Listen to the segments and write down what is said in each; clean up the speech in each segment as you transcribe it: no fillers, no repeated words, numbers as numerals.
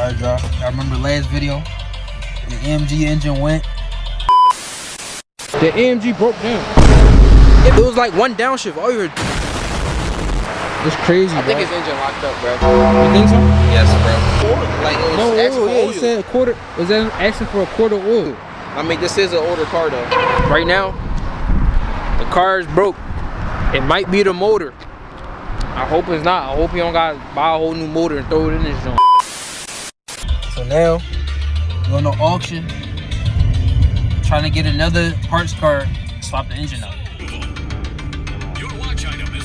Alright, y'all remember last video? The AMG engine went. The AMG broke down. It was like one downshift. Oh, you heard. It's crazy, bro. I think his engine locked up, bro. You think so? Yes, bro. Like, it was asking for oil. He said a quarter. Was that asking for a quarter oil? I mean, this is an older car, though. Right now, the car is broke. It might be the motor. I hope it's not. I hope you don't got to buy a whole new motor and throw it in this joint. So now, we're on the auction. Trying to get another parts car to swap the engine out.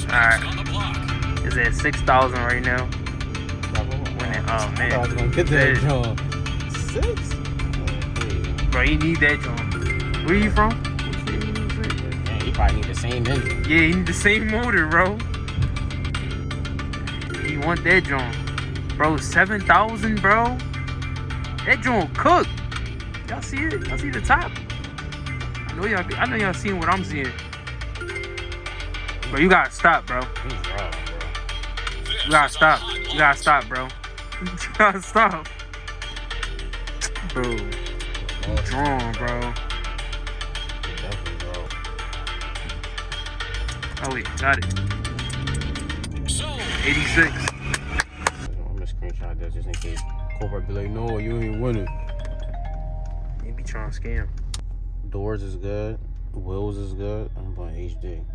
Alright. It's at 6,000 right now. Oh man. I was gonna get that joint. 6? Bro, you need that joint. Where you from? Man, he probably need the same engine. Yeah, you need the same motor, bro. You want that joint. Bro, 7,000, bro. That joint cooked. Y'all see it? Y'all see the top? I know y'all seeing what I'm seeing. Bro, you gotta stop, bro. You gotta stop. You gotta stop, bro. You gotta stop. Bro. Drawn, bro. Oh wait, got it. 86. I'm gonna screenshot that just in case Cobra be like, no, you ain't winning. They be trying to scam. Doors is good. Wheels is good. I'm going HD.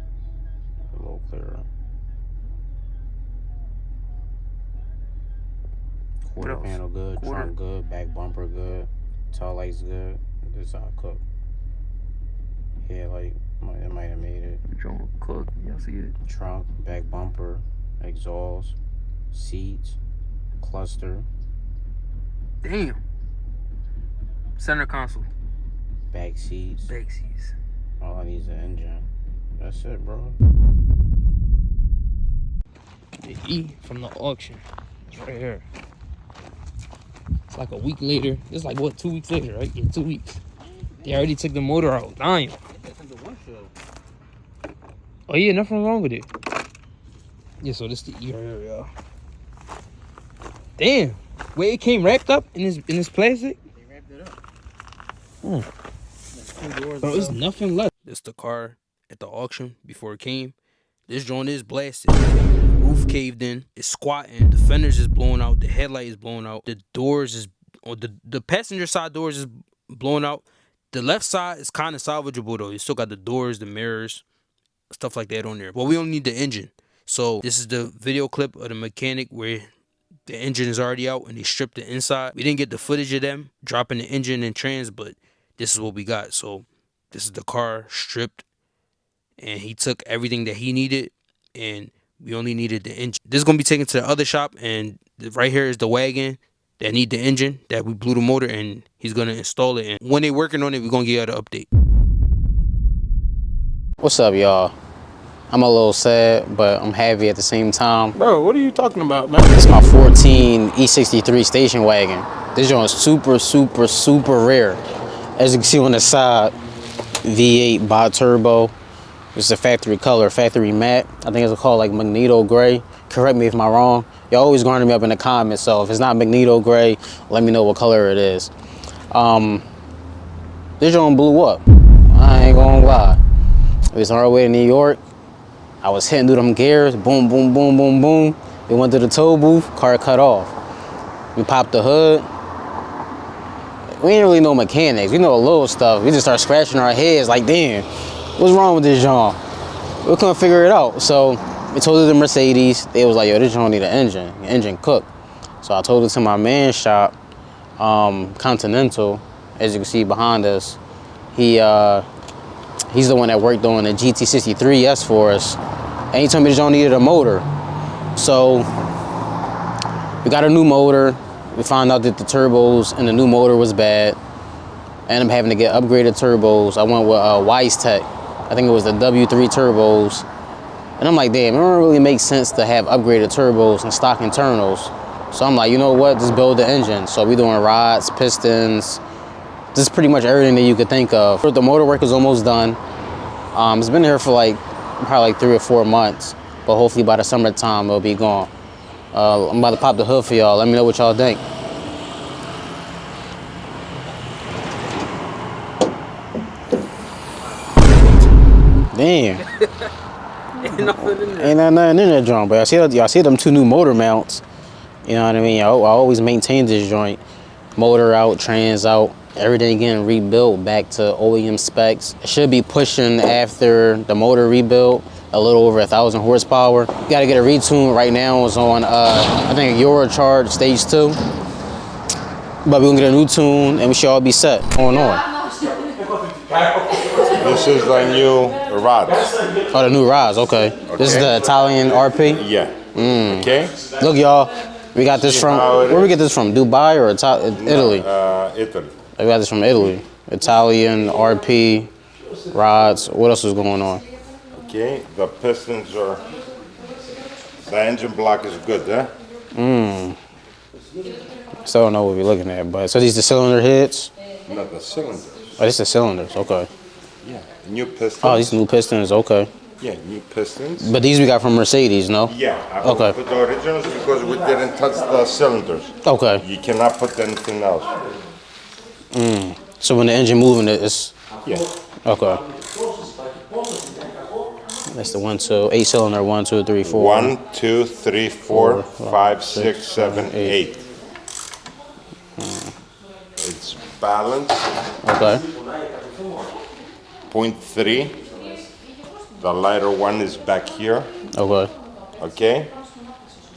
A little clearer. Quarter panel good. Trunk good. Back bumper good. Tail lights good. This all cooked. Yeah, like it might have made it. Drone cook. Y'all see it? Trunk, back bumper, exhaust, seats, cluster. Damn. Center console. Back seats. Back seats. All I need is an engine. That's it, bro. The E from the auction. It's right here. It's like a week later. It's like what, 2 weeks later, right? Yeah, 2 weeks. They already took the motor out. Dying. Oh yeah, nothing wrong with it. Yeah, so this the E right here, y'all. Damn. Wait, it came wrapped up in this plastic? They wrapped it up. Bro, there's nothing left. This the car at the auction before it came. This joint is blasted. Roof caved in. It's squatting. The fenders is blown out. The headlight is blown out. The doors is, or the passenger side doors is blown out. The left side is kind of salvageable though. You still got the doors, the mirrors, stuff like that on there. But we don't need the engine. So this is the video clip of the mechanic where the engine is already out and they stripped the inside. We didn't get the footage of them dropping the engine and trans, but this is what we got. So this is the car stripped and he took everything that he needed and we only needed the engine. This is going to be taken to the other shop and right here is the wagon that need the engine that we blew the motor and he's going to install it. And when they're working on it, we're going to give y'all the update. What's up, y'all? I'm a little sad, but I'm happy at the same time. Bro, what are you talking about, man? It's my 14 E63 station wagon. This joint is super, super, super rare. As you can see on the side, V8 bi-turbo. It's a factory color, factory matte. I think it's called like magneto gray. Correct me if I'm wrong. Y'all always grind me up in the comments, so if it's not magneto gray, let me know what color it is. This joint blew up. I ain't gonna lie. It was on our way to New York. I was hitting through them gears, boom, boom, boom, boom, boom. We went to the tow booth, car cut off. We popped the hood. We ain't really know mechanics. We know a little stuff. We just start scratching our heads like, damn, what's wrong with this joint? We couldn't figure it out. So we told it to Mercedes. They was like, yo, this joint need an engine. The engine cooked. So I told it to my man's shop, Continental, as you can see behind us. He's the one that worked on the GT63S for us. And he told me this joint needed a motor. So we got a new motor. We found out that the turbos in the new motor was bad. And I'm having to get upgraded turbos. I went with Tech. I think it was the W3 turbos. And I'm like, damn, it don't really make sense to have upgraded turbos and stock internals. So I'm like, you know what, just build the engine. So we doing rods, pistons, just pretty much everything that you could think of. The motor work is almost done. It's been here for probably 3 or 4 months, but hopefully by the summertime it'll be gone. I'm about to pop the hood for y'all. Let me know what y'all think. Damn. Ain't nothing in there. Ain't nothing in that joint, but y'all see them 2 new motor mounts. You know what I mean? I always maintain this joint. Motor out, trans out, everything getting rebuilt back to OEM specs. It should be pushing after the motor rebuild a little over 1,000 horsepower. You gotta get a retune right now. It's on, I think, Eurocharge Stage 2. But we're gonna get a new tune and we should all be set on. This is the new rod. Oh, the new rods, okay. This is the Italian RP? Yeah. Okay. Look, y'all, we got this from, where we get this from? Dubai or Italy? Italy. We got this from Italy. Italian RP rods. What else is going on? Okay. The pistons are. The engine block is good, huh? Still don't know what we're looking at, but so these the cylinder heads? Not the cylinders. Oh, this is the cylinders, okay. Yeah. New pistons. Oh, these new pistons, okay. Yeah, new pistons. But these we got from Mercedes, no? Yeah. I Okay. put the originals because we didn't touch the cylinders. Okay. You cannot put anything else. So when the engine moving, it's Yeah. okay. That's the 1, 2, 8 cylinder, 1, 2, 3, 4. 1, 2, 3, 4, 5, 6, 7, 8. It's balanced. Okay. 0.3. The lighter one is back here. Okay. Okay.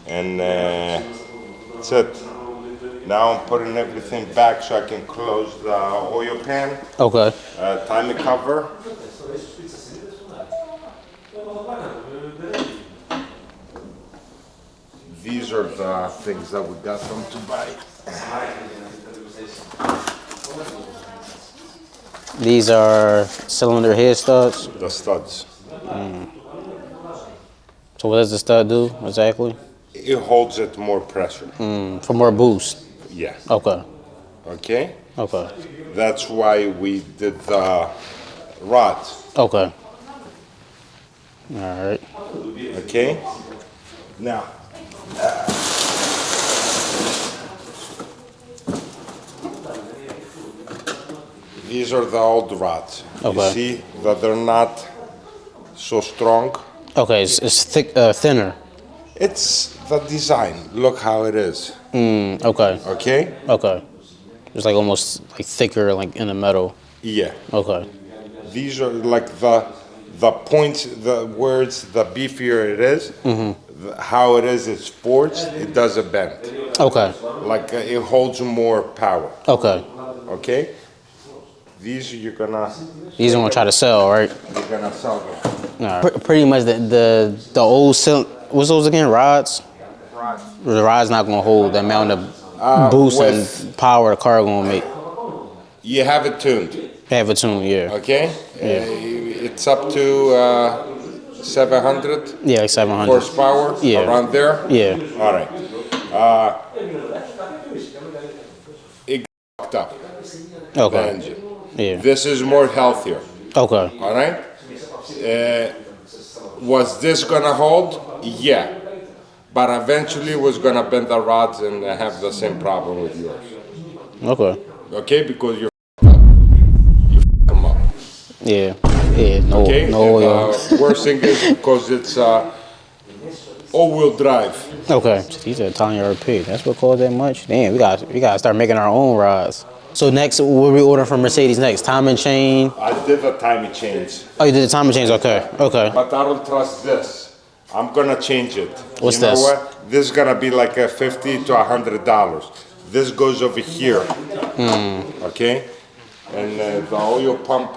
And that's it. Now I'm putting everything back so I can close the oil pan. Okay. Timing cover. These are the things that we got from Dubai. These are cylinder head studs. The studs. So what does the stud do exactly? It holds it more pressure. For more boost. Yeah. Okay. Okay. Okay. That's why we did the rods. Okay. All right. Okay. Now. These are the old rods. Okay. You see that they're not so strong. Okay, it's thick, thinner. It's the design. Look how it is. Okay. Okay? Okay. It's like almost like thicker, like in the metal. Yeah. Okay. These are like the points, the words, the beefier it is, how it is, it's forged, it doesn't bend. Okay. Like it holds more power. Okay. Okay? These you're gonna These are gonna try to sell, right? sell them. All right. Pretty much the old what's those again? Rods. Right. The rod's not gonna hold the amount of boost and power the car gonna make. You have it tuned, Have a tune, yeah. okay? It's up to 700 Yeah, like 700. horsepower, Yeah. around there. Yeah. All right. It got up the Okay. engine. Yeah. This is more healthier. Okay. All right. Was this gonna hold? Yeah. But eventually was gonna bend the rods and have the same problem with yours. Okay. Okay, because you're up. You them up. Yeah. Yeah. No. Okay. No And oil. worst thing is because it's all-wheel drive. Okay. These are Italian RP. That's what caused that much. Damn. We got to start making our own rods. So next, what we ordering from Mercedes next? Timing chain. I did the timing chains, Oh, you did the timing chains. Okay. Okay. but I don't trust this. I'm gonna change it. What's you know this? What? This is gonna be like a $50 to $100. This goes over here. Okay, and the oil pump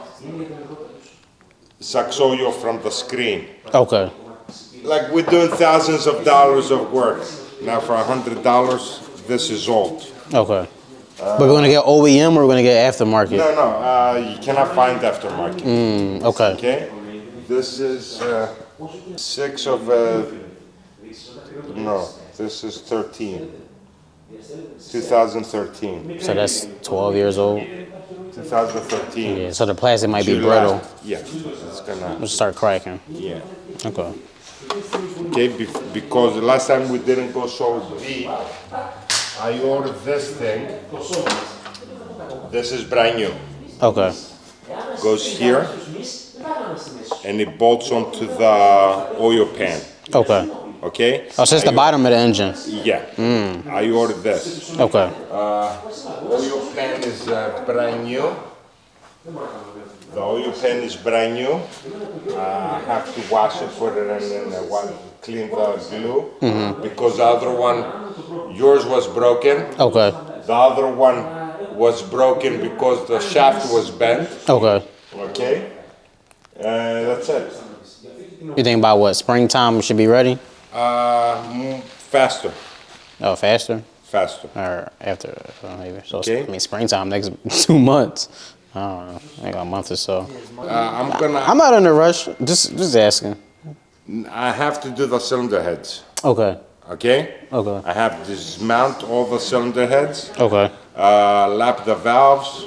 sucks oil from the screen. Okay. Like we're doing thousands of dollars of work. Now for $100, this is old. Okay. But we're gonna get OEM or we're gonna get aftermarket? No, you cannot find aftermarket. Okay. Okay, this is 6 of no, this is 13. 2013. So that's 12 years old. 2013. Yeah. So the plastic might be Should brittle. last- Yeah, it's gonna. It'll start cracking. Yeah. Okay. Okay, because the last time we didn't go so deep, I ordered this thing. This is brand new. Okay. Goes here. and it bolts onto the oil pan. Okay. Okay? Oh, so it's the bottom of the engine. Yeah. I ordered this. Okay. Oil pan is brand new. The oil pan is brand new. I have to wash it, put it in clean the glue, because the other one, yours was broken. Okay. The other one was broken because the shaft was bent. Okay. Okay? That's it. You think about what? Springtime should be ready? Faster. Oh, faster? Faster. Or after, maybe. So, Okay. I mean, springtime next 2 months. I don't know. Like a month or so. I'm not in a rush. Just asking. I have to do the cylinder heads. Okay. Okay? Okay. I have to dismount all the cylinder heads. Okay. Lap the valves.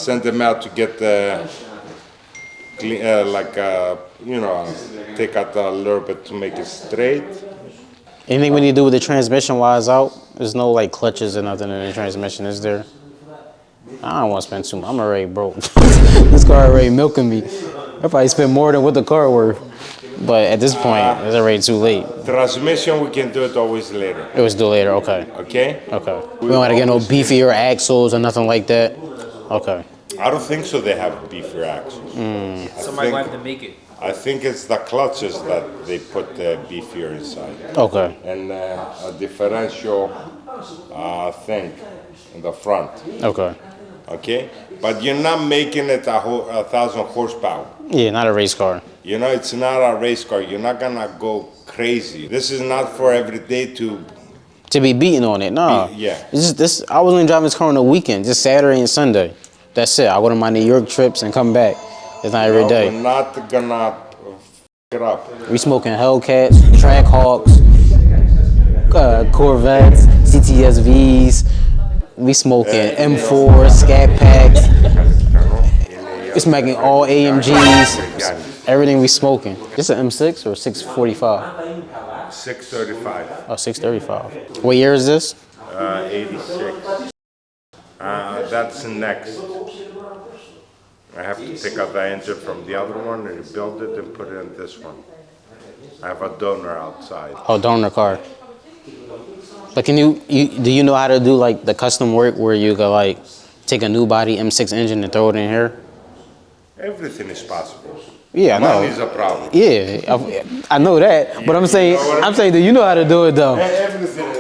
Send them out to get the clean, take out a little bit to make it straight. Anything we need to do with the transmission wise out? There's no like clutches or nothing in the transmission, is there? I don't want to spend too much. I'm already broke. This car already milking me. I probably spend more than what the car worth. But at this point, it's already too late. Transmission, we can do it always later. It was due later, okay. Okay? Okay. We don't want to get no beefier axles or nothing like that? Okay. I don't think so they have beefier axles. Somebody will have to make it. I think it's the clutches that they put the beefier inside. Okay. And a differential thing in the front. Okay. Okay? But you're not making it 1,000 horsepower. Yeah, not a race car. You know, it's not a race car. You're not gonna go crazy. This is not for every day to be beaten on it, no. Yeah. It's just this. I was only driving this car on the weekend, just Saturday and Sunday. That's it. I go to my New York trips and come back. It's not every day. We're not gonna f it up. We smoking Hellcats, Trackhawks, Corvettes, CTSVs. We smoking M4, Scat Packs. We smoking all AMGs. Everything we smoking. This an M6 or 645? 635. Oh, 635. What year is this? 86. That's next. I have to take out the engine from the other one and rebuild it and put it in this one. I have a donor outside. Oh, donor car. But can do you know how to do like the custom work where you go like take a new body M6 engine and throw it in here? Everything is possible. Yeah, I know. Money is a problem. Yeah, I know that. But I'm saying, do you know how to do it though? Everything.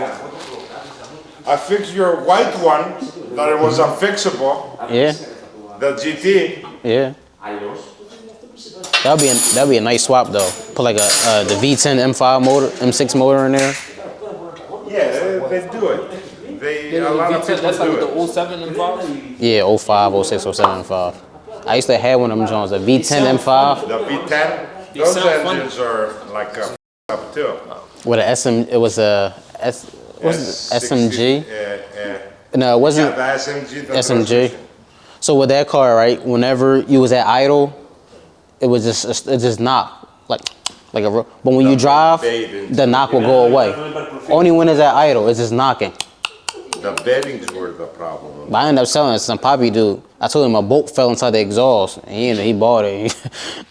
I fixed your white one that it was unfixable. Yeah. The GT. Yeah. That'd be a nice swap though. Put like the V10 M5 motor, M6 motor in there. Yeah, they do it. A lot of people That's like do the it. 07 involved. Yeah, 05, 06, 07, 05. I used to have one of them Jones, a V10 M5 The V10, those engines are like up too. with a it was a SMG. No, it wasn't Yeah, the SMG. The SMG. transmission. So with that car, right, whenever you was at idle, it just knock like a. But when you drive, the knock will go away. Only when it's at idle, it's just knocking. The bearings were the problem. But I ended up selling it to some poppy dude. I told him a bolt fell inside the exhaust, and he bought it.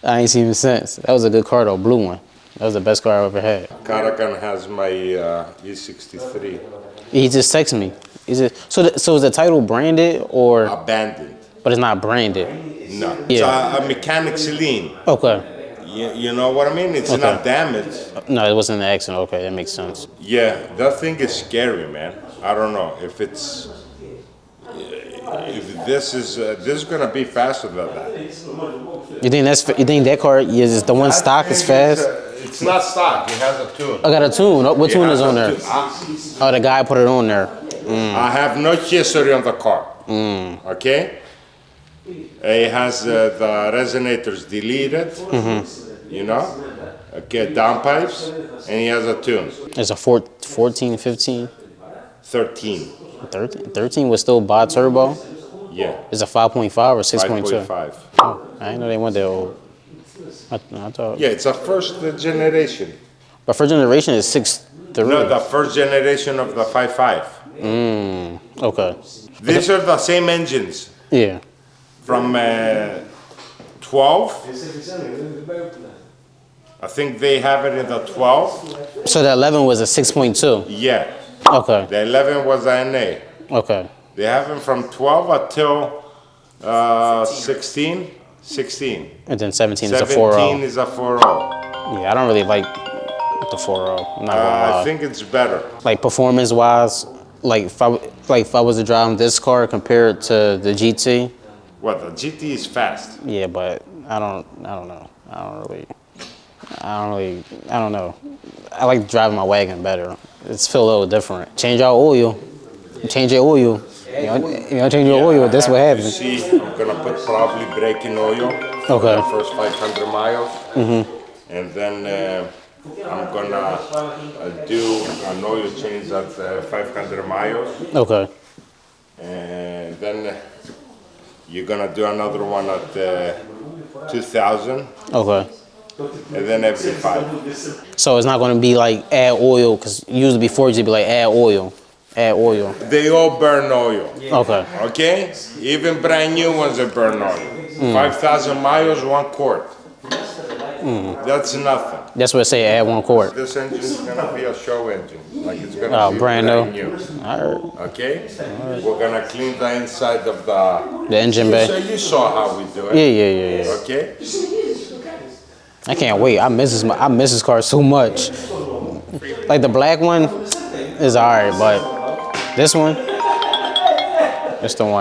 I ain't seen him since. That was a good car though, blue one. That was the best car I ever had. Caracan has my E63. He just texted me. So is the title branded or? Abandoned. But it's not branded. No. Yeah. It's a mechanic's lien. Okay. You know what I mean? It's not damaged. No, it wasn't an accident. Okay, that makes sense. Yeah, that thing is scary, man. I don't know if this is gonna be faster than that. You think that car is the one stock is fast? It's not stock. It has a tune. I got a tune. What tune is on there? Oh, the guy put it on there. I have no history on the car. Okay. It has the resonators deleted. You know. Okay, downpipes, and he has a tune. It's a 14, 15, 13. 13 was still bi-turbo. Yeah. It's a 5.5 or 6.2. 5.5. Oh, I didn't know they went that old. I thought. Yeah, it's a first generation. But first generation is 6.3. No, the first generation of the 5.5. Okay. These are the same engines Yeah. from 12. I think they have it in the 12. So the 11 was a 6.2. Yeah. Okay. The 11 was a NA. Okay. They have them from 12 until 16. 16. And then 17 is a 17 4.0. is a 4.0. Yeah, I don't really like the 4.0. I'm not gonna lie. I think it's better. Like performance-wise, like if I was to drive this car compared to the GT, What, the GT is fast. yeah, but I don't know. I don't know. I like driving my wagon better. It's feel a little different. Change out oil. You change your oil. You know, change your oil. That's what You happens. see, I'm gonna put probably braking oil for Okay. the first 500 miles. And then I'm gonna do an oil change at 500 miles. Okay. And then you're gonna do another one at 2,000. Okay. And then every 5. So it's not going to be like add oil, because usually before it would be like add oil. Add oil. They all burn oil. Okay. Okay? Even brand new ones that burn oil. 5,000 miles, 1 quart. That's nothing. That's what it say, add 1 quart. This engine is gonna be a show engine. Like it's gonna be Brand new. All right. Okay? We're gonna clean the inside of The engine So bay. you saw how we do it. Yeah. Okay? I can't wait. I miss this car so much. Like the black one is alright, but this one, it's the one.